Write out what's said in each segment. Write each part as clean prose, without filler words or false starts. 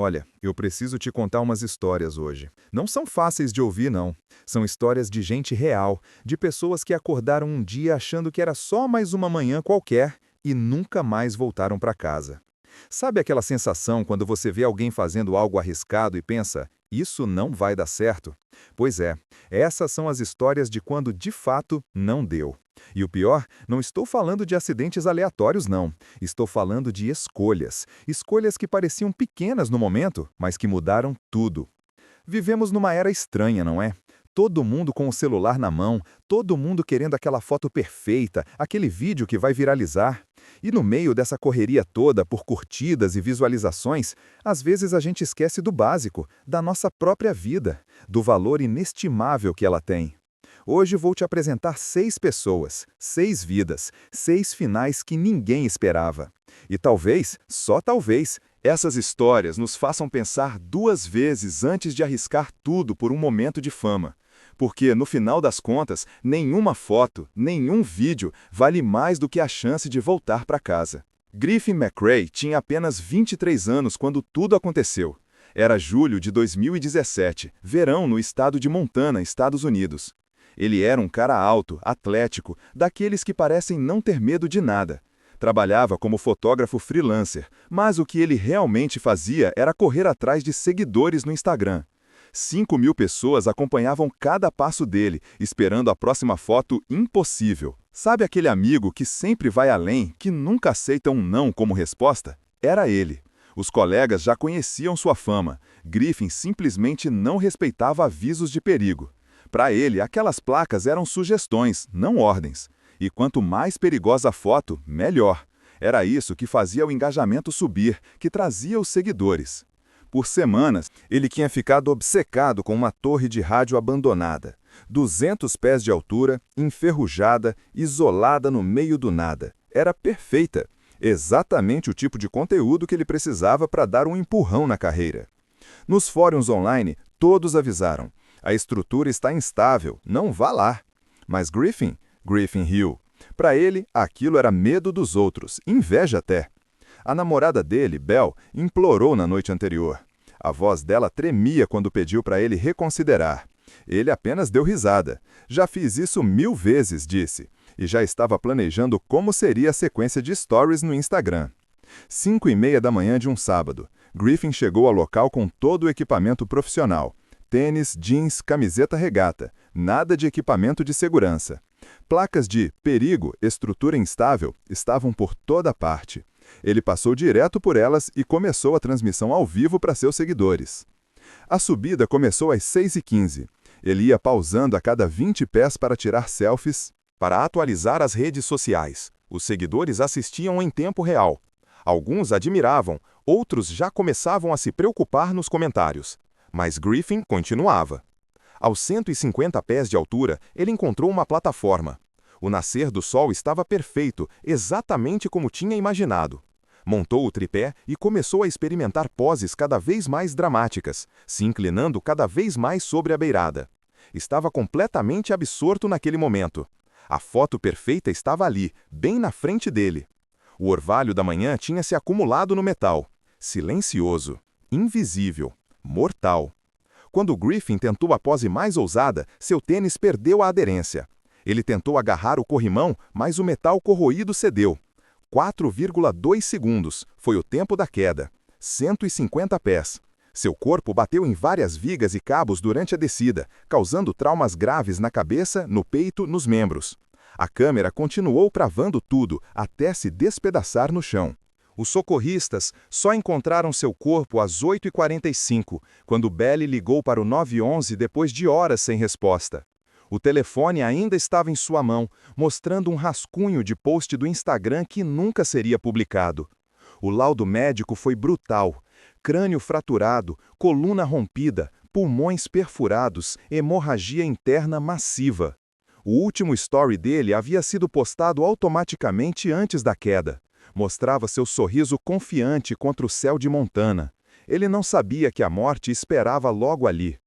Olha, eu preciso te contar umas histórias hoje. Não são fáceis de ouvir, não. São histórias de gente real, de pessoas que acordaram um dia achando que era só mais uma manhã qualquer e nunca mais voltaram para casa. Sabe aquela sensação quando você vê alguém fazendo algo arriscado e pensa, isso não vai dar certo? Pois é, essas são as histórias de quando de fato não deu. E o pior, não estou falando de acidentes aleatórios, não. Estou falando de escolhas. Escolhas que pareciam pequenas no momento, mas que mudaram tudo. Vivemos numa era estranha, não é? Todo mundo com o celular na mão, todo mundo querendo aquela foto perfeita, aquele vídeo que vai viralizar. E no meio dessa correria toda por curtidas e visualizações, às vezes a gente esquece do básico, da nossa própria vida, do valor inestimável que ela tem. Hoje vou te apresentar 6 pessoas, 6 vidas, 6 finais que ninguém esperava. E talvez, só talvez, essas histórias nos façam pensar 2 vezes antes de arriscar tudo por um momento de fama. Porque, no final das contas, nenhuma foto, nenhum vídeo vale mais do que a chance de voltar para casa. Griffin McRae tinha apenas 23 anos quando tudo aconteceu. Era julho de 2017, verão no estado de Montana, Estados Unidos. Ele era um cara alto, atlético, daqueles que parecem não ter medo de nada. Trabalhava como fotógrafo freelancer, mas o que ele realmente fazia era correr atrás de seguidores no Instagram. 5.000 pessoas acompanhavam cada passo dele, esperando a próxima foto impossível. Sabe aquele amigo que sempre vai além, que nunca aceita um não como resposta? Era ele. Os colegas já conheciam sua fama. Griffin simplesmente não respeitava avisos de perigo. Para ele, aquelas placas eram sugestões, não ordens. E quanto mais perigosa a foto, melhor. Era isso que fazia o engajamento subir, que trazia os seguidores. Por semanas, ele tinha ficado obcecado com uma torre de rádio abandonada. 200 pés de altura, enferrujada, isolada no meio do nada. Era perfeita. Exatamente o tipo de conteúdo que ele precisava para dar um empurrão na carreira. Nos fóruns online, todos avisaram. A estrutura está instável, não vá lá. Mas Griffin riu. Para ele, aquilo era medo dos outros, inveja até. A namorada dele, Belle, implorou na noite anterior. A voz dela tremia quando pediu para ele reconsiderar. Ele apenas deu risada. Já fiz isso 1000 vezes, disse. E já estava planejando como seria a sequência de stories no Instagram. 5h30 da manhã de um sábado. Griffin chegou ao local com todo o equipamento profissional. Tênis, jeans, camiseta regata. Nada de equipamento de segurança. Placas de perigo, estrutura instável, estavam por toda parte. Ele passou direto por elas e começou a transmissão ao vivo para seus seguidores. A subida começou às 6h15. Ele ia pausando a cada 20 pés para tirar selfies, para atualizar as redes sociais. Os seguidores assistiam em tempo real. Alguns admiravam, outros já começavam a se preocupar nos comentários. Mas Griffin continuava. Aos 150 pés de altura, ele encontrou uma plataforma. O nascer do sol estava perfeito, exatamente como tinha imaginado. Montou o tripé e começou a experimentar poses cada vez mais dramáticas, se inclinando cada vez mais sobre a beirada. Estava completamente absorto naquele momento. A foto perfeita estava ali, bem na frente dele. O orvalho da manhã tinha se acumulado no metal. Silencioso, invisível, mortal. Quando Griffin tentou a pose mais ousada, seu tênis perdeu a aderência. Ele tentou agarrar o corrimão, mas o metal corroído cedeu. 4,2 segundos foi o tempo da queda. 150 pés. Seu corpo bateu em várias vigas e cabos durante a descida, causando traumas graves na cabeça, no peito, nos membros. A câmera continuou travando tudo, até se despedaçar no chão. Os socorristas só encontraram seu corpo às 8h45, quando Belle ligou para o 911 depois de horas sem resposta. O telefone ainda estava em sua mão, mostrando um rascunho de post do Instagram que nunca seria publicado. O laudo médico foi brutal. Crânio fraturado, coluna rompida, pulmões perfurados, hemorragia interna massiva. O último story dele havia sido postado automaticamente antes da queda. Mostrava seu sorriso confiante contra o céu de Montana. Ele não sabia que a morte esperava logo ali.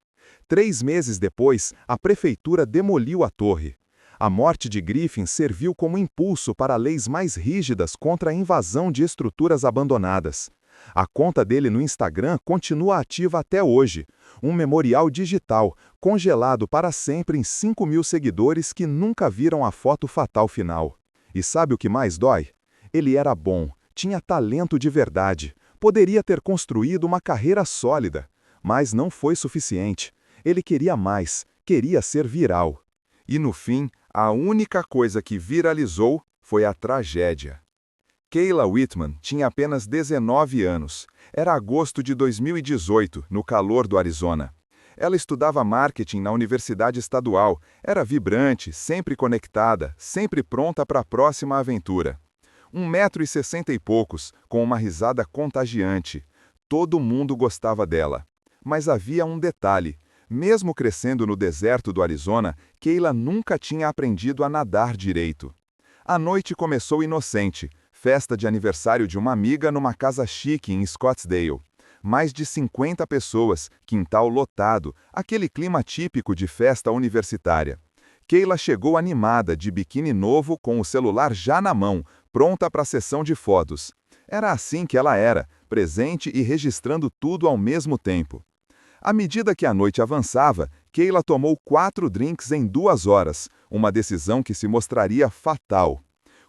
3 meses depois, a prefeitura demoliu a torre. A morte de Griffin serviu como impulso para leis mais rígidas contra a invasão de estruturas abandonadas. A conta dele no Instagram continua ativa até hoje. Um memorial digital, congelado para sempre em 5.000 seguidores que nunca viram a foto fatal final. E sabe o que mais dói? Ele era bom, tinha talento de verdade, poderia ter construído uma carreira sólida. Mas não foi suficiente. Ele queria mais, queria ser viral. E no fim, a única coisa que viralizou foi a tragédia. Kayla Whitman tinha apenas 19 anos. Era agosto de 2018, no calor do Arizona. Ela estudava marketing na Universidade Estadual, era vibrante, sempre conectada, sempre pronta para a próxima aventura. 1,60 m e poucos, com uma risada contagiante. Todo mundo gostava dela. Mas havia um detalhe. Mesmo crescendo no deserto do Arizona, Kayla nunca tinha aprendido a nadar direito. A noite começou inocente. Festa de aniversário de uma amiga numa casa chique em Scottsdale. Mais de 50 pessoas, quintal lotado, aquele clima típico de festa universitária. Kayla chegou animada, de biquíni novo, com o celular já na mão, pronta para a sessão de fotos. Era assim que ela era, presente e registrando tudo ao mesmo tempo. À medida que a noite avançava, Kayla tomou 4 drinks em 2 horas, uma decisão que se mostraria fatal.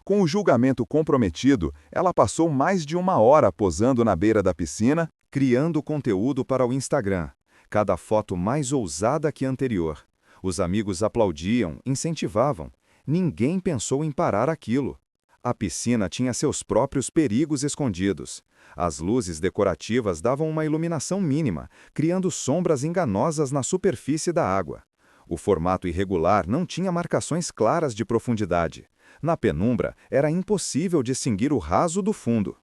Com o julgamento comprometido, ela passou mais de 1 hora posando na beira da piscina, criando conteúdo para o Instagram. Cada foto mais ousada que a anterior. Os amigos aplaudiam, incentivavam. Ninguém pensou em parar aquilo. A piscina tinha seus próprios perigos escondidos. As luzes decorativas davam uma iluminação mínima, criando sombras enganosas na superfície da água. O formato irregular não tinha marcações claras de profundidade. Na penumbra, era impossível distinguir o raso do fundo.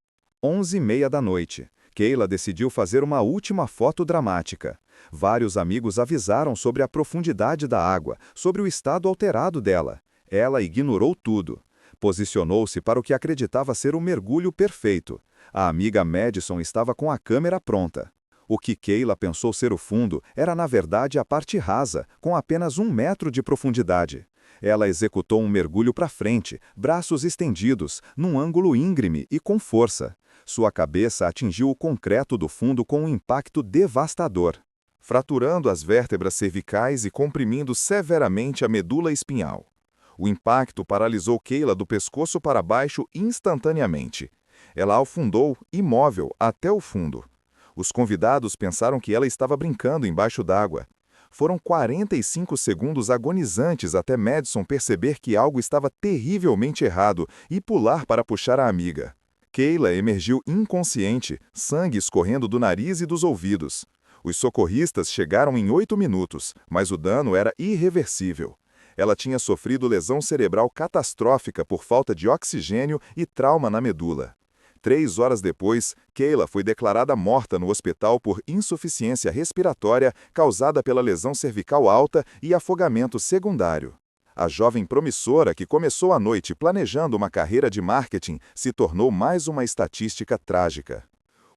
11h30 da noite. Kayla decidiu fazer uma última foto dramática. Vários amigos avisaram sobre a profundidade da água, sobre o estado alterado dela. Ela ignorou tudo. Posicionou-se para o que acreditava ser o mergulho perfeito. A amiga Madison estava com a câmera pronta. O que Kayla pensou ser o fundo era, na verdade, a parte rasa, com apenas 1 metro de profundidade. Ela executou um mergulho para frente, braços estendidos, num ângulo íngreme e com força. Sua cabeça atingiu o concreto do fundo com um impacto devastador, fraturando as vértebras cervicais e comprimindo severamente a medula espinhal. O impacto paralisou Kayla do pescoço para baixo instantaneamente. Ela afundou, imóvel, até o fundo. Os convidados pensaram que ela estava brincando embaixo d'água. Foram 45 segundos agonizantes até Madison perceber que algo estava terrivelmente errado e pular para puxar a amiga. Kayla emergiu inconsciente, sangue escorrendo do nariz e dos ouvidos. Os socorristas chegaram em 8 minutos, mas o dano era irreversível. Ela tinha sofrido lesão cerebral catastrófica por falta de oxigênio e trauma na medula. 3 horas depois, Kayla foi declarada morta no hospital por insuficiência respiratória causada pela lesão cervical alta e afogamento secundário. A jovem promissora que começou a noite planejando uma carreira de marketing se tornou mais uma estatística trágica.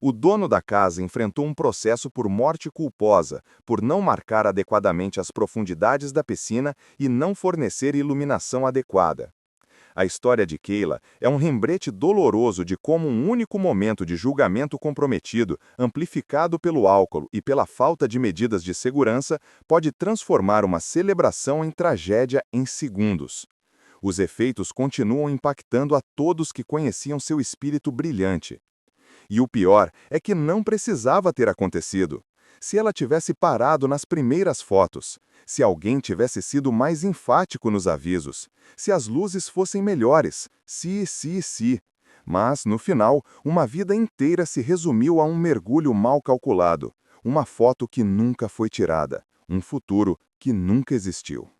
O dono da casa enfrentou um processo por morte culposa, por não marcar adequadamente as profundidades da piscina e não fornecer iluminação adequada. A história de Kayla é um lembrete doloroso de como um único momento de julgamento comprometido, amplificado pelo álcool e pela falta de medidas de segurança, pode transformar uma celebração em tragédia em segundos. Os efeitos continuam impactando a todos que conheciam seu espírito brilhante. E o pior é que não precisava ter acontecido. Se ela tivesse parado nas primeiras fotos, se alguém tivesse sido mais enfático nos avisos, se as luzes fossem melhores, se. Mas, no final, uma vida inteira se resumiu a um mergulho mal calculado, uma foto que nunca foi tirada, um futuro que nunca existiu.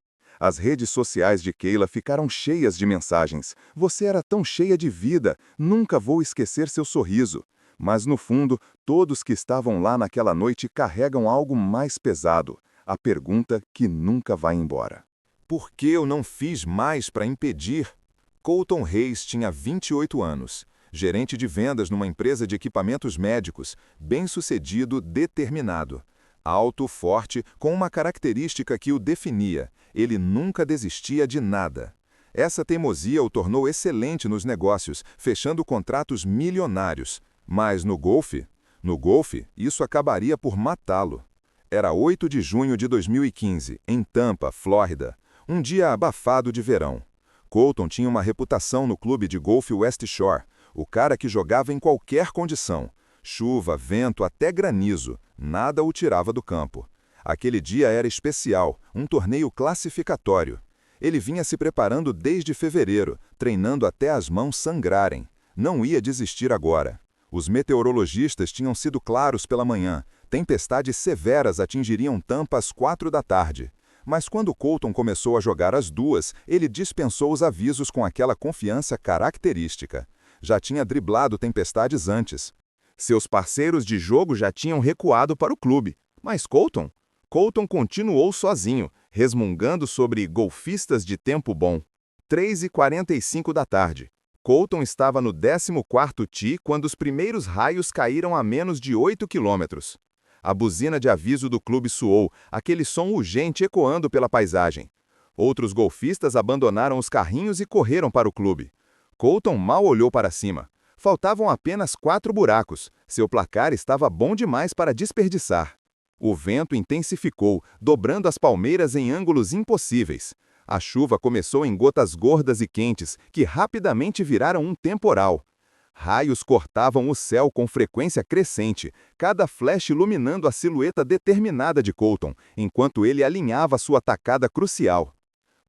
As redes sociais de Kayla ficaram cheias de mensagens. Você era tão cheia de vida, nunca vou esquecer seu sorriso. Mas, no fundo, todos que estavam lá naquela noite carregam algo mais pesado. A pergunta que nunca vai embora. Por que eu não fiz mais para impedir? Colton Reis tinha 28 anos, gerente de vendas numa empresa de equipamentos médicos, bem-sucedido, determinado. Alto, forte, com uma característica que o definia: ele nunca desistia de nada. Essa teimosia o tornou excelente nos negócios, fechando contratos milionários. Mas no golfe, No golfe, isso acabaria por matá-lo. Era 8 de junho de 2015, em Tampa, Flórida, um dia abafado de verão. Colton tinha uma reputação no clube de golfe West Shore, o cara que jogava em qualquer condição. Chuva, vento, até granizo, nada o tirava do campo. Aquele dia era especial, um torneio classificatório. Ele vinha se preparando desde fevereiro, treinando até as mãos sangrarem. Não ia desistir agora. Os meteorologistas tinham sido claros pela manhã. Tempestades severas atingiriam Tampa às 4 da tarde. Mas quando Colton começou a jogar às 2, ele dispensou os avisos com aquela confiança característica. Já tinha driblado tempestades antes. Seus parceiros de jogo já tinham recuado para o clube. Mas Colton? Colton continuou sozinho, resmungando sobre golfistas de tempo bom. 3h45 da tarde. Colton estava no 14º tee quando os primeiros raios caíram a menos de 8 quilômetros. A buzina de aviso do clube soou, aquele som urgente ecoando pela paisagem. Outros golfistas abandonaram os carrinhos e correram para o clube. Colton mal olhou para cima. Faltavam apenas 4 buracos. Seu placar estava bom demais para desperdiçar. O vento intensificou, dobrando as palmeiras em ângulos impossíveis. A chuva começou em gotas gordas e quentes, que rapidamente viraram um temporal. Raios cortavam o céu com frequência crescente, cada flash iluminando a silhueta determinada de Colton, enquanto ele alinhava sua tacada crucial.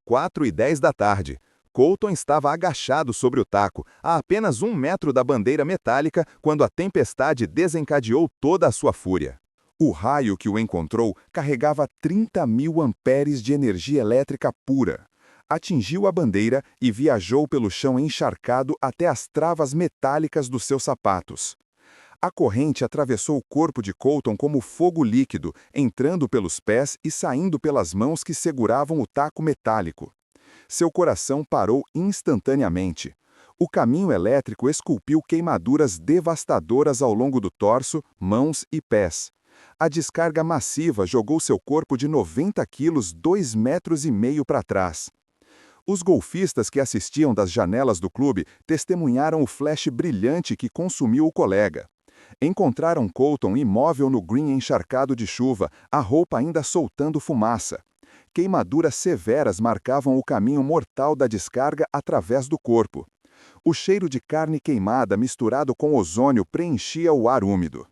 4h10 da tarde. Colton estava agachado sobre o taco, a apenas 1 metro da bandeira metálica, quando a tempestade desencadeou toda a sua fúria. O raio que o encontrou carregava 30.000 amperes de energia elétrica pura. Atingiu a bandeira e viajou pelo chão encharcado até as travas metálicas dos seus sapatos. A corrente atravessou o corpo de Colton como fogo líquido, entrando pelos pés e saindo pelas mãos que seguravam o taco metálico. Seu coração parou instantaneamente. O caminho elétrico esculpiu queimaduras devastadoras ao longo do torso, mãos e pés. A descarga massiva jogou seu corpo de 90 quilos 2,5 metros para trás. Os golfistas que assistiam das janelas do clube testemunharam o flash brilhante que consumiu o colega. Encontraram Colton imóvel no green encharcado de chuva, a roupa ainda soltando fumaça. Queimaduras severas marcavam o caminho mortal da descarga através do corpo. O cheiro de carne queimada misturado com ozônio preenchia o ar úmido.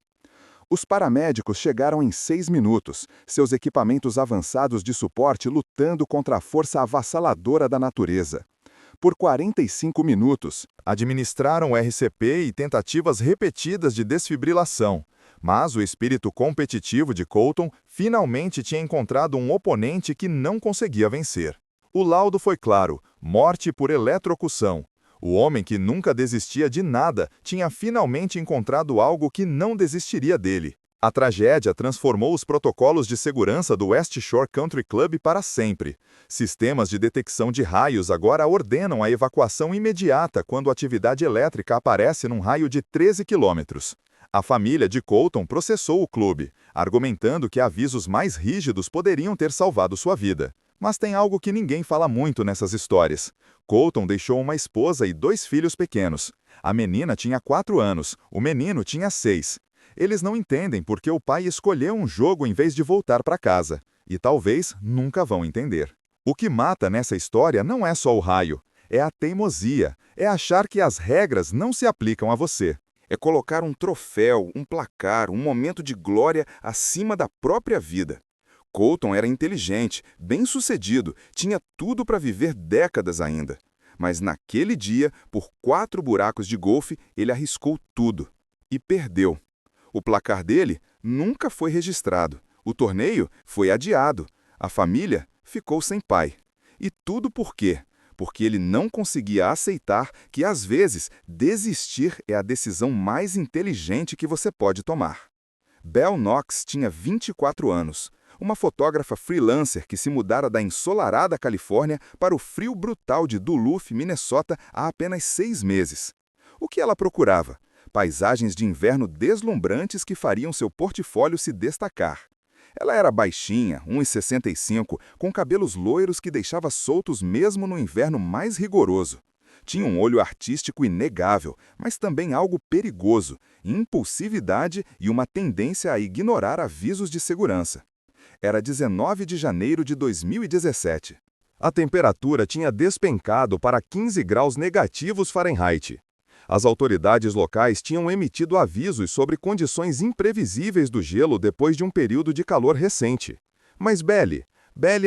Os paramédicos chegaram em 6 minutos, seus equipamentos avançados de suporte lutando contra a força avassaladora da natureza. Por 45 minutos, administraram RCP e tentativas repetidas de desfibrilação, mas o espírito competitivo de Colton finalmente tinha encontrado um oponente que não conseguia vencer. O laudo foi claro: morte por eletrocução. O homem que nunca desistia de nada tinha finalmente encontrado algo que não desistiria dele. A tragédia transformou os protocolos de segurança do West Shore Country Club para sempre. Sistemas de detecção de raios agora ordenam a evacuação imediata quando a atividade elétrica aparece num raio de 13 quilômetros. A família de Colton processou o clube, argumentando que avisos mais rígidos poderiam ter salvado sua vida. Mas tem algo que ninguém fala muito nessas histórias. Colton deixou uma esposa e 2 filhos pequenos. A menina tinha 4 anos, o menino tinha 6. Eles não entendem porque o pai escolheu um jogo em vez de voltar para casa. E talvez nunca vão entender. O que mata nessa história não é só o raio, é a teimosia, é achar que as regras não se aplicam a você. É colocar um troféu, um placar, um momento de glória acima da própria vida. Colton era inteligente, bem-sucedido, tinha tudo para viver décadas ainda. Mas naquele dia, por 4 buracos de golfe, ele arriscou tudo. E perdeu. O placar dele nunca foi registrado. O torneio foi adiado. A família ficou sem pai. E tudo por quê? Porque ele não conseguia aceitar que, às vezes, desistir é a decisão mais inteligente que você pode tomar. Belle Knox tinha 24 anos. Uma fotógrafa freelancer que se mudara da ensolarada Califórnia para o frio brutal de Duluth, Minnesota, há apenas 6 meses. O que ela procurava? Paisagens de inverno deslumbrantes que fariam seu portfólio se destacar. Ela era baixinha, 1,65, com cabelos loiros que deixava soltos mesmo no inverno mais rigoroso. Tinha um olho artístico inegável, mas também algo perigoso, impulsividade e uma tendência a ignorar avisos de segurança. Era 19 de janeiro de 2017. A temperatura tinha despencado para 15 graus negativos Fahrenheit. As autoridades locais tinham emitido avisos sobre condições imprevisíveis do gelo depois de um período de calor recente. Mas Belly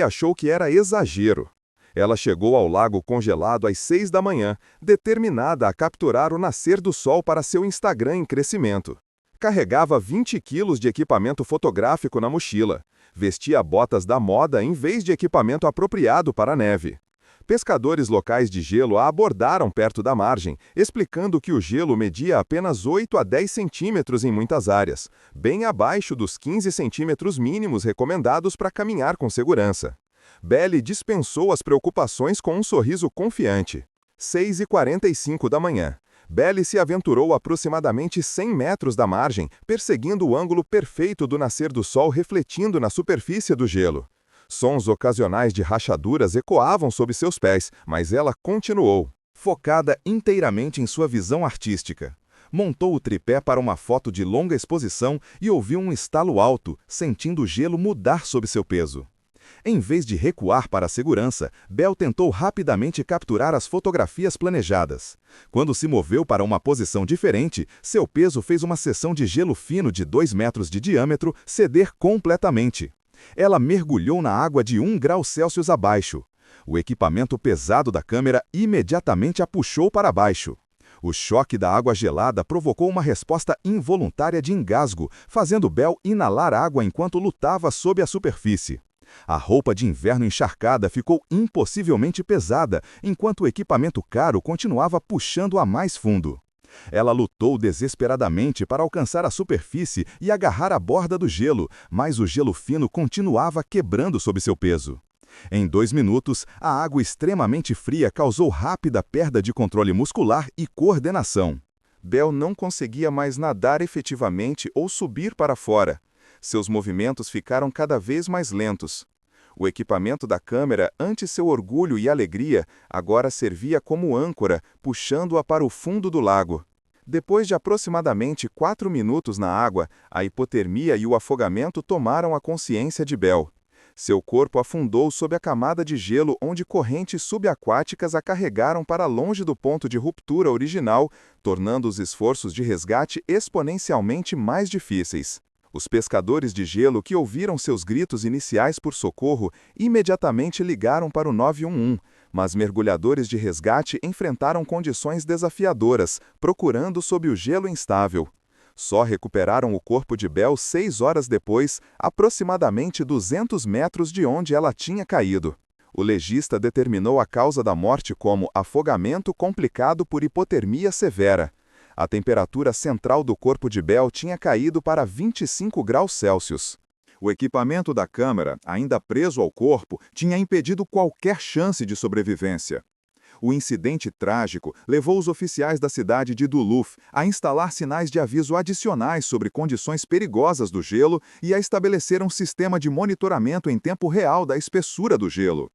achou que era exagero. Ela chegou ao lago congelado às 6 da manhã, determinada a capturar o nascer do sol para seu Instagram em crescimento. Carregava 20 quilos de equipamento fotográfico na mochila. Vestia botas da moda em vez de equipamento apropriado para a neve. Pescadores locais de gelo a abordaram perto da margem, explicando que o gelo media apenas 8 a 10 centímetros em muitas áreas, bem abaixo dos 15 centímetros mínimos recomendados para caminhar com segurança. Belly dispensou as preocupações com um sorriso confiante. 6h45 da manhã. Belly se aventurou aproximadamente 100 metros da margem, perseguindo o ângulo perfeito do nascer do sol refletindo na superfície do gelo. Sons ocasionais de rachaduras ecoavam sob seus pés, mas ela continuou, focada inteiramente em sua visão artística. Montou o tripé para uma foto de longa exposição e ouviu um estalo alto, sentindo o gelo mudar sob seu peso. Em vez de recuar para a segurança, Bell tentou rapidamente capturar as fotografias planejadas. Quando se moveu para uma posição diferente, seu peso fez uma seção de gelo fino de 2 metros de diâmetro ceder completamente. Ela mergulhou na água de 1 grau Celsius abaixo. O equipamento pesado da câmera imediatamente a puxou para baixo. O choque da água gelada provocou uma resposta involuntária de engasgo, fazendo Bell inalar água enquanto lutava sob a superfície. A roupa de inverno encharcada ficou impossivelmente pesada, enquanto o equipamento caro continuava puxando-a mais fundo. Ela lutou desesperadamente para alcançar a superfície e agarrar a borda do gelo, mas o gelo fino continuava quebrando sob seu peso. Em 2 minutos, a água extremamente fria causou rápida perda de controle muscular e coordenação. Bell não conseguia mais nadar efetivamente ou subir para fora. Seus movimentos ficaram cada vez mais lentos. O equipamento da câmera, ante seu orgulho e alegria, agora servia como âncora, puxando-a para o fundo do lago. Depois de aproximadamente 4 minutos na água, a hipotermia e o afogamento tomaram a consciência de Bell. Seu corpo afundou sob a camada de gelo onde correntes subaquáticas a carregaram para longe do ponto de ruptura original, tornando os esforços de resgate exponencialmente mais difíceis. Os pescadores de gelo que ouviram seus gritos iniciais por socorro imediatamente ligaram para o 911, mas mergulhadores de resgate enfrentaram condições desafiadoras, procurando sob o gelo instável. Só recuperaram o corpo de Bell 6 horas depois, aproximadamente 200 metros de onde ela tinha caído. O legista determinou a causa da morte como afogamento complicado por hipotermia severa. A temperatura central do corpo de Bell tinha caído para 25 graus Celsius. O equipamento da câmera, ainda preso ao corpo, tinha impedido qualquer chance de sobrevivência. O incidente trágico levou os oficiais da cidade de Duluth a instalar sinais de aviso adicionais sobre condições perigosas do gelo e a estabelecer um sistema de monitoramento em tempo real da espessura do gelo.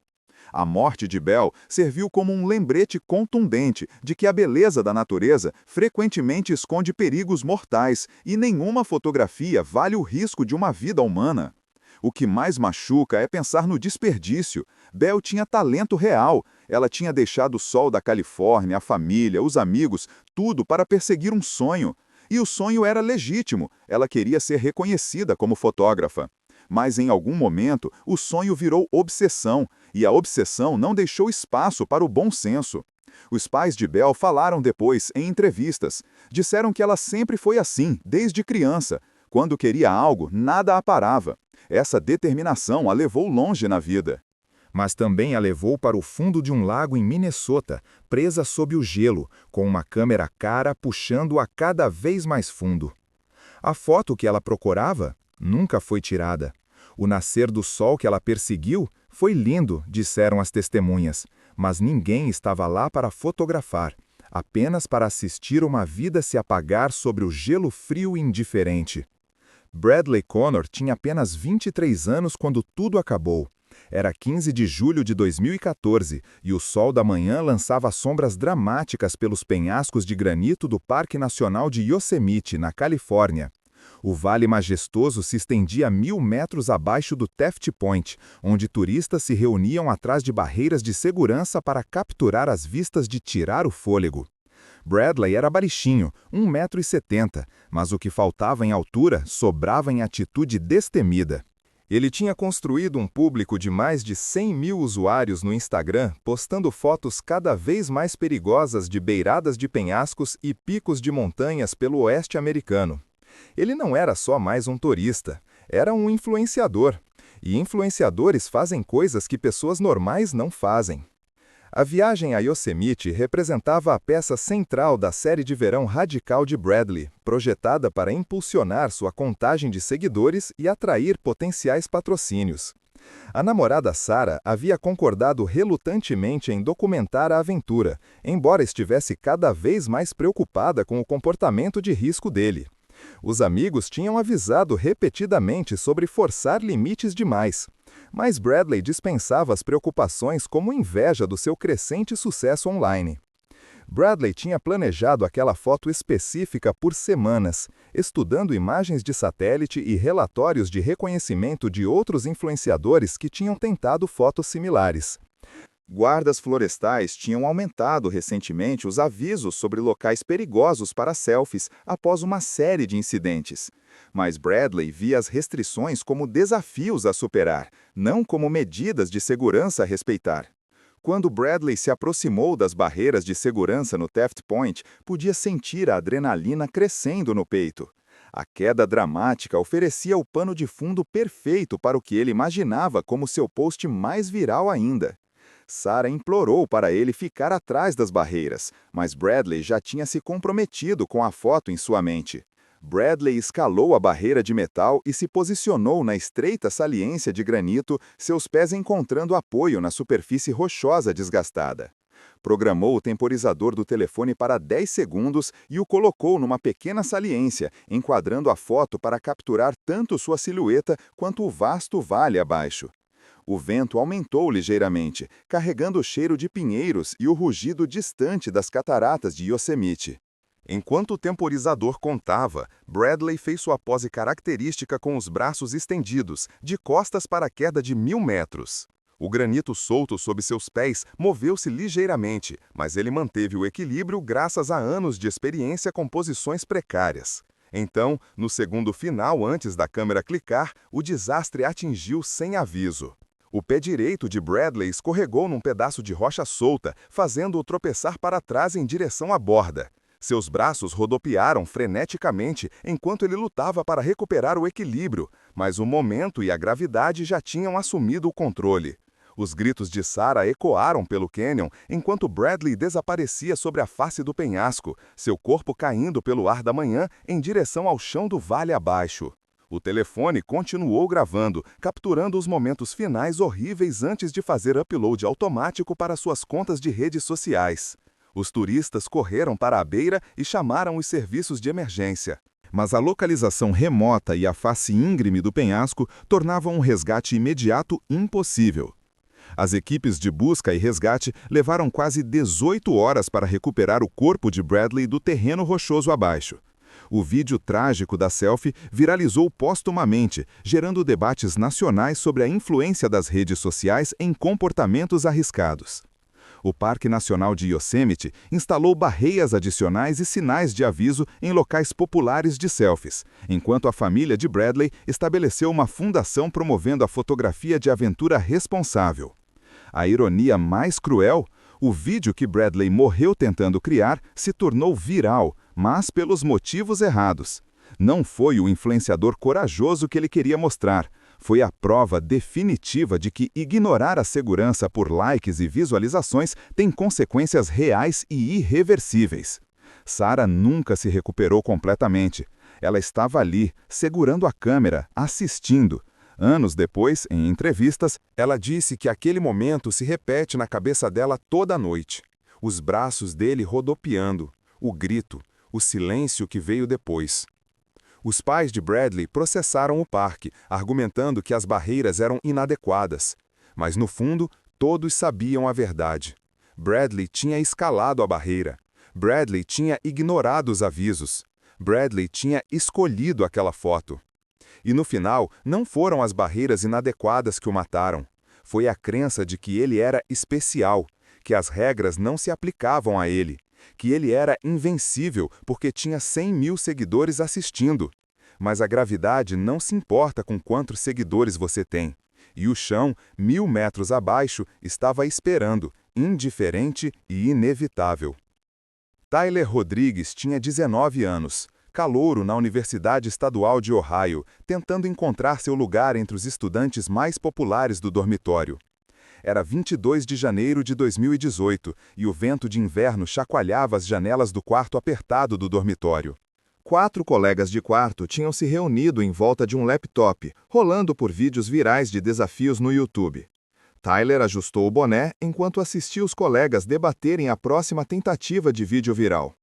A morte de Bell serviu como um lembrete contundente de que a beleza da natureza frequentemente esconde perigos mortais e nenhuma fotografia vale o risco de uma vida humana. O que mais machuca é pensar no desperdício. Bell tinha talento real. Ela tinha deixado o sol da Califórnia, a família, os amigos, tudo para perseguir um sonho. E o sonho era legítimo. Ela queria ser reconhecida como fotógrafa. Mas em algum momento, o sonho virou obsessão, e a obsessão não deixou espaço para o bom senso. Os pais de Bell falaram depois, em entrevistas. Disseram que ela sempre foi assim, desde criança. Quando queria algo, nada a parava. Essa determinação a levou longe na vida. Mas também a levou para o fundo de um lago em Minnesota, presa sob o gelo, com uma câmera cara puxando-a cada vez mais fundo. A foto que ela procurava nunca foi tirada. O nascer do sol que ela perseguiu foi lindo, disseram as testemunhas, mas ninguém estava lá para fotografar, apenas para assistir uma vida se apagar sobre o gelo frio e indiferente. Bradley Connor tinha apenas 23 anos quando tudo acabou. Era 15 de julho de 2014 e o sol da manhã lançava sombras dramáticas pelos penhascos de granito do Parque Nacional de Yosemite, na Califórnia. O vale majestoso se estendia 1.000 metros abaixo do Taft Point, onde turistas se reuniam atrás de barreiras de segurança para capturar as vistas de tirar o fôlego. Bradley era baixinho, 1,70 m, mas o que faltava em altura sobrava em atitude destemida. Ele tinha construído um público de mais de 100 mil usuários no Instagram, postando fotos cada vez mais perigosas de beiradas de penhascos e picos de montanhas pelo oeste americano. Ele não era só mais um turista, era um influenciador. E influenciadores fazem coisas que pessoas normais não fazem. A viagem a Yosemite representava a peça central da série de verão radical de Bradley, projetada para impulsionar sua contagem de seguidores e atrair potenciais patrocínios. A namorada Sarah havia concordado relutantemente em documentar a aventura, embora estivesse cada vez mais preocupada com o comportamento de risco dele. Os amigos tinham avisado repetidamente sobre forçar limites demais. Mas Bradley dispensava as preocupações como inveja do seu crescente sucesso online. Bradley tinha planejado aquela foto específica por semanas, estudando imagens de satélite e relatórios de reconhecimento de outros influenciadores que tinham tentado fotos similares. Guardas florestais tinham aumentado recentemente os avisos sobre locais perigosos para selfies após uma série de incidentes. Mas Bradley via as restrições como desafios a superar, não como medidas de segurança a respeitar. Quando Bradley se aproximou das barreiras de segurança no Taft Point, podia sentir a adrenalina crescendo no peito. A queda dramática oferecia o pano de fundo perfeito para o que ele imaginava como seu post mais viral ainda. Sarah implorou para ele ficar atrás das barreiras, mas Bradley já tinha se comprometido com a foto em sua mente. Bradley escalou a barreira de metal e se posicionou na estreita saliência de granito, seus pés encontrando apoio na superfície rochosa desgastada. Programou o temporizador do telefone para 10 segundos e o colocou numa pequena saliência, enquadrando a foto para capturar tanto sua silhueta quanto o vasto vale abaixo. O vento aumentou ligeiramente, carregando o cheiro de pinheiros e o rugido distante das cataratas de Yosemite. Enquanto o temporizador contava, Bradley fez sua pose característica com os braços estendidos, de costas para a queda de 1.000 metros. O granito solto sob seus pés moveu-se ligeiramente, mas ele manteve o equilíbrio graças a anos de experiência com posições precárias. Então, no segundo final antes da câmera clicar, o desastre atingiu sem aviso. O pé direito de Bradley escorregou num pedaço de rocha solta, fazendo-o tropeçar para trás em direção à borda. Seus braços rodopiaram freneticamente enquanto ele lutava para recuperar o equilíbrio, mas o momento e a gravidade já tinham assumido o controle. Os gritos de Sarah ecoaram pelo cânion enquanto Bradley desaparecia sobre a face do penhasco, seu corpo caindo pelo ar da manhã em direção ao chão do vale abaixo. O telefone continuou gravando, capturando os momentos finais horríveis antes de fazer upload automático para suas contas de redes sociais. Os turistas correram para a beira e chamaram os serviços de emergência. Mas a localização remota e a face íngreme do penhasco tornavam um resgate imediato impossível. As equipes de busca e resgate levaram quase 18 horas para recuperar o corpo de Bradley do terreno rochoso abaixo. O vídeo trágico da selfie viralizou póstumamente, gerando debates nacionais sobre a influência das redes sociais em comportamentos arriscados. O Parque Nacional de Yosemite instalou barreiras adicionais e sinais de aviso em locais populares de selfies, enquanto a família de Bradley estabeleceu uma fundação promovendo a fotografia de aventura responsável. A ironia mais cruel, o vídeo que Bradley morreu tentando criar se tornou viral, mas pelos motivos errados. Não foi o influenciador corajoso que ele queria mostrar, foi a prova definitiva de que ignorar a segurança por likes e visualizações tem consequências reais e irreversíveis. Sarah nunca se recuperou completamente. Ela estava ali, segurando a câmera, assistindo. Anos depois, em entrevistas, ela disse que aquele momento se repete na cabeça dela toda noite. Os braços dele rodopiando, o grito, o silêncio que veio depois. Os pais de Bradley processaram o parque, argumentando que as barreiras eram inadequadas. Mas no fundo, todos sabiam a verdade. Bradley tinha escalado a barreira. Bradley tinha ignorado os avisos. Bradley tinha escolhido aquela foto. E no final, não foram as barreiras inadequadas que o mataram. Foi a crença de que ele era especial, que as regras não se aplicavam a ele, que ele era invencível porque tinha 100 mil seguidores assistindo. Mas a gravidade não se importa com quantos seguidores você tem. E o chão, 1000 metros abaixo, estava esperando, indiferente e inevitável. Tyler Rodrigues tinha 19 anos, calouro na Universidade Estadual de Ohio, tentando encontrar seu lugar entre os estudantes mais populares do dormitório. Era 22 de janeiro de 2018 e o vento de inverno chacoalhava as janelas do quarto apertado do dormitório. 4 colegas de quarto tinham se reunido em volta de um laptop, rolando por vídeos virais de desafios no YouTube. Tyler ajustou o boné enquanto assistia os colegas debaterem a próxima tentativa de vídeo viral.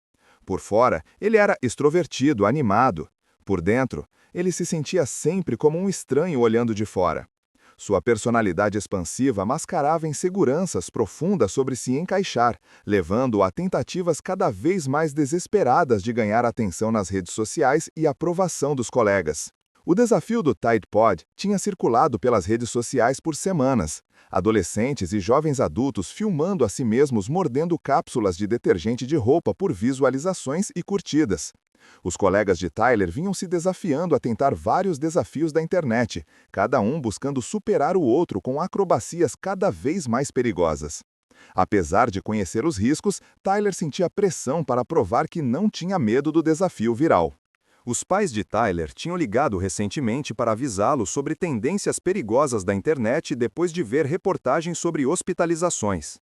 Por fora, ele era extrovertido, animado. Por dentro, ele se sentia sempre como um estranho olhando de fora. Sua personalidade expansiva mascarava inseguranças profundas sobre se encaixar, levando-o a tentativas cada vez mais desesperadas de ganhar atenção nas redes sociais e aprovação dos colegas. O desafio do Tide Pod tinha circulado pelas redes sociais por semanas. Adolescentes e jovens adultos filmando a si mesmos mordendo cápsulas de detergente de roupa por visualizações e curtidas. Os colegas de Tyler vinham se desafiando a tentar vários desafios da internet, cada um buscando superar o outro com acrobacias cada vez mais perigosas. Apesar de conhecer os riscos, Tyler sentia pressão para provar que não tinha medo do desafio viral. Os pais de Tyler tinham ligado recentemente para avisá-lo sobre tendências perigosas da internet depois de ver reportagens sobre hospitalizações.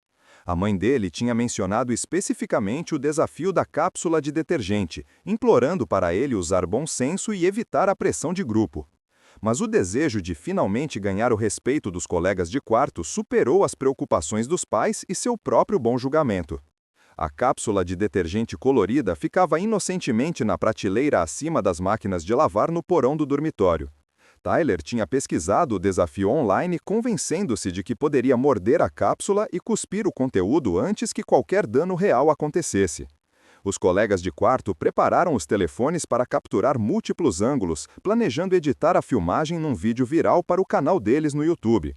A mãe dele tinha mencionado especificamente o desafio da cápsula de detergente, implorando para ele usar bom senso e evitar a pressão de grupo. Mas o desejo de finalmente ganhar o respeito dos colegas de quarto superou as preocupações dos pais e seu próprio bom julgamento. A cápsula de detergente colorida ficava inocentemente na prateleira acima das máquinas de lavar no porão do dormitório. Tyler tinha pesquisado o desafio online convencendo-se de que poderia morder a cápsula e cuspir o conteúdo antes que qualquer dano real acontecesse. Os colegas de quarto prepararam os telefones para capturar múltiplos ângulos, planejando editar a filmagem num vídeo viral para o canal deles no YouTube.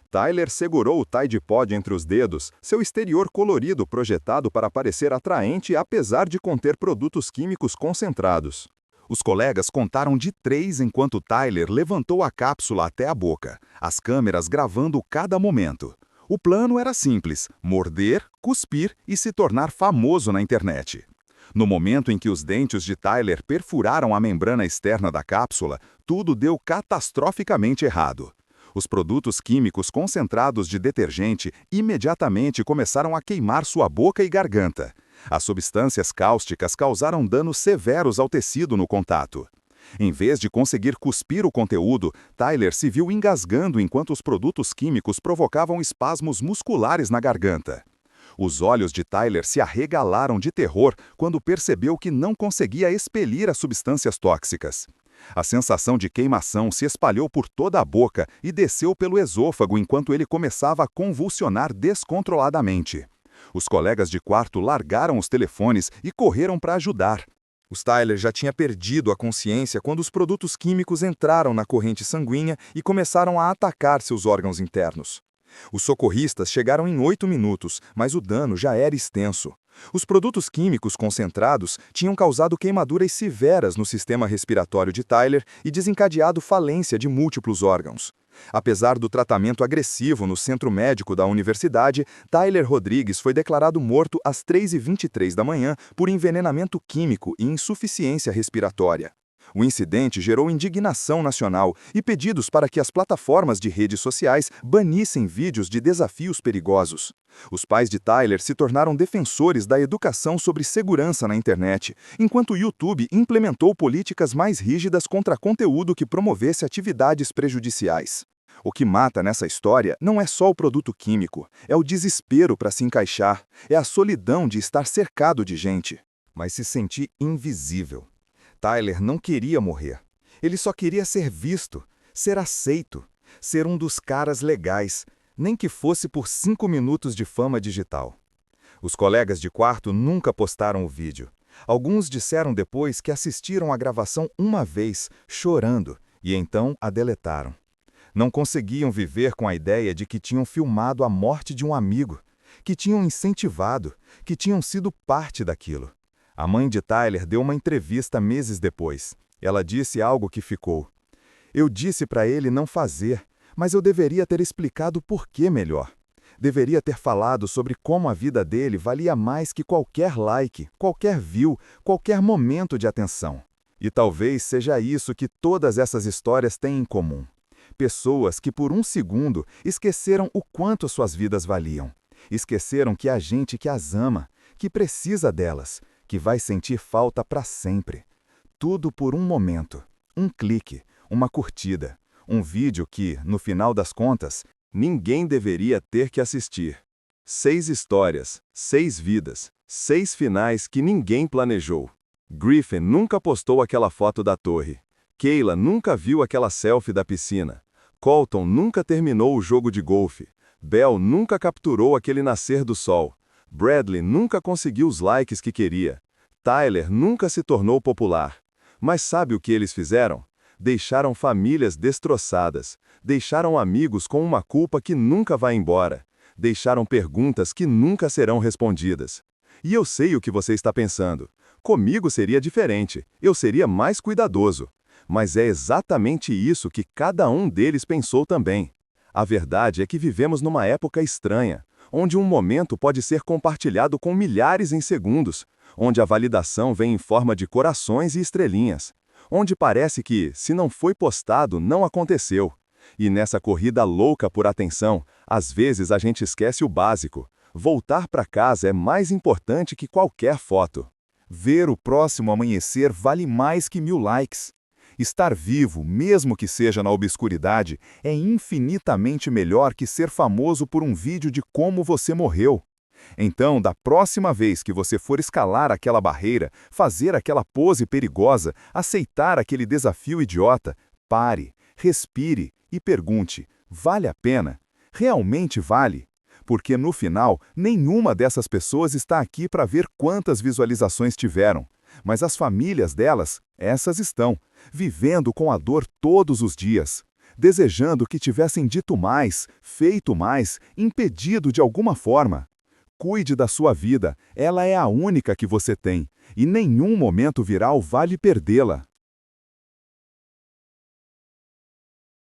Tyler segurou o Tide Pod entre os dedos, seu exterior colorido projetado para parecer atraente apesar de conter produtos químicos concentrados. Os colegas contaram de 3 enquanto Tyler levantou a cápsula até a boca, as câmeras gravando cada momento. O plano era simples: morder, cuspir e se tornar famoso na internet. No momento em que os dentes de Tyler perfuraram a membrana externa da cápsula, tudo deu catastroficamente errado. Os produtos químicos concentrados de detergente imediatamente começaram a queimar sua boca e garganta. As substâncias cáusticas causaram danos severos ao tecido no contato. Em vez de conseguir cuspir o conteúdo, Tyler se viu engasgando enquanto os produtos químicos provocavam espasmos musculares na garganta. Os olhos de Tyler se arregalaram de terror quando percebeu que não conseguia expelir as substâncias tóxicas. A sensação de queimação se espalhou por toda a boca e desceu pelo esôfago enquanto ele começava a convulsionar descontroladamente. Os colegas de quarto largaram os telefones e correram para ajudar. Os Tyler já tinha perdido a consciência quando os produtos químicos entraram na corrente sanguínea e começaram a atacar seus órgãos internos. Os socorristas chegaram em 8 minutos, mas o dano já era extenso. Os produtos químicos concentrados tinham causado queimaduras severas no sistema respiratório de Tyler e desencadeado falência de múltiplos órgãos. Apesar do tratamento agressivo no centro médico da universidade, Tyler Rodrigues foi declarado morto às 3h23 da manhã por envenenamento químico e insuficiência respiratória. O incidente gerou indignação nacional e pedidos para que as plataformas de redes sociais banissem vídeos de desafios perigosos. Os pais de Tyler se tornaram defensores da educação sobre segurança na internet, enquanto o YouTube implementou políticas mais rígidas contra conteúdo que promovesse atividades prejudiciais. O que mata nessa história não é só o produto químico, é o desespero para se encaixar, é a solidão de estar cercado de gente, mas se sentir invisível. Tyler não queria morrer. Ele só queria ser visto, ser aceito, ser um dos caras legais, nem que fosse por 5 minutos de fama digital. Os colegas de quarto nunca postaram o vídeo. Alguns disseram depois que assistiram à gravação uma vez, chorando, e então a deletaram. Não conseguiam viver com a ideia de que tinham filmado a morte de um amigo, que tinham incentivado, que tinham sido parte daquilo. A mãe de Tyler deu uma entrevista meses depois. Ela disse algo que ficou. Eu disse para ele não fazer, mas eu deveria ter explicado por que melhor. Deveria ter falado sobre como a vida dele valia mais que qualquer like, qualquer view, qualquer momento de atenção. E talvez seja isso que todas essas histórias têm em comum. Pessoas que por um segundo esqueceram o quanto suas vidas valiam. Esqueceram que há gente que as ama, que precisa delas, que vai sentir falta para sempre. Tudo por um momento, um clique, uma curtida, um vídeo que, no final das contas, ninguém deveria ter que assistir. 6 histórias, 6 vidas, 6 finais que ninguém planejou. Griffin nunca postou aquela foto da torre. Kayla nunca viu aquela selfie da piscina. Colton nunca terminou o jogo de golfe. Belle nunca capturou aquele nascer do sol. Bradley nunca conseguiu os likes que queria. Tyler nunca se tornou popular. Mas sabe o que eles fizeram? Deixaram famílias destroçadas. Deixaram amigos com uma culpa que nunca vai embora. Deixaram perguntas que nunca serão respondidas. E eu sei o que você está pensando. Comigo seria diferente. Eu seria mais cuidadoso. Mas é exatamente isso que cada um deles pensou também. A verdade é que vivemos numa época estranha, onde um momento pode ser compartilhado com milhares em segundos, onde a validação vem em forma de corações e estrelinhas, onde parece que, se não foi postado, não aconteceu. E nessa corrida louca por atenção, às vezes a gente esquece o básico. Voltar para casa é mais importante que qualquer foto. Ver o próximo amanhecer vale mais que 1000 likes. Estar vivo, mesmo que seja na obscuridade, é infinitamente melhor que ser famoso por um vídeo de como você morreu. Então, da próxima vez que você for escalar aquela barreira, fazer aquela pose perigosa, aceitar aquele desafio idiota, pare, respire e pergunte: vale a pena? Realmente vale? Porque no final, nenhuma dessas pessoas está aqui para ver quantas visualizações tiveram. Mas as famílias delas, essas estão, vivendo com a dor todos os dias, desejando que tivessem dito mais, feito mais, impedido de alguma forma. Cuide da sua vida, ela é a única que você tem, e nenhum momento viral vale perdê-la.